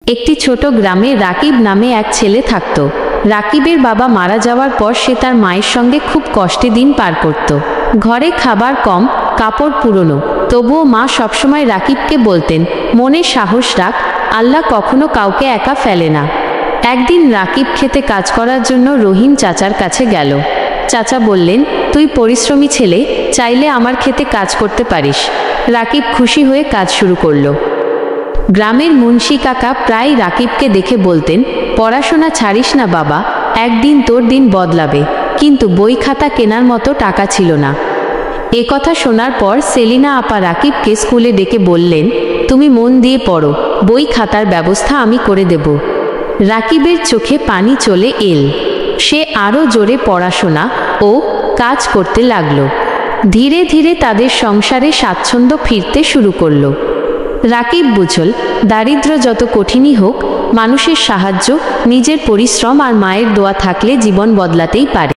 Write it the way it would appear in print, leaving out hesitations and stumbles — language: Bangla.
একটি ছোট গ্রামে রাকিব নামে এক ছেলে থাকত। রাকিবের বাবা মারা যাওয়ার পর সে তার মায়ের সঙ্গে খুব কষ্টে দিন পার করত। ঘরে খাবার কম, কাপড় পুরনো, তবুও মা সবসময় রাকিবকে বলতেন, মনে সাহস রাখ, আল্লাহ কখনো কাউকে একা ফেলে না। একদিন রাকিব খেতে কাজ করার জন্য রহিম চাচার কাছে গেল। চাচা বললেন, তুই পরিশ্রমী ছেলে, চাইলে আমার খেতে কাজ করতে পারিস। রাকিব খুশি হয়ে কাজ শুরু করলো। গ্রামের মুন্সি কাকা প্রায় রাকিবকে দেখে বলতেন, পড়াশোনা ছাড়িস না বাবা, একদিন তোর দিন বদলাবে। কিন্তু বই খাতা কেনার মতো টাকা ছিল না। এ কথা শোনার পর সেলিনা আপা রাকিবকে স্কুলে ডেকে বললেন, তুমি মন দিয়ে পড়ো, বই খাতার ব্যবস্থা আমি করে দেব। রাকিবের চোখে পানি চলে এল। সে আরও জোরে পড়াশোনা ও কাজ করতে লাগলো। ধীরে ধীরে তাদের সংসারে স্বাচ্ছন্দ্য ফিরতে শুরু করলো। রাকিব বুঝল, দারিদ্র্য যত কঠিনই হোক, মানুষের সাহায্য, নিজের পরিশ্রম আর মায়ের দোয়া থাকলে জীবন বদলাতেই পারে।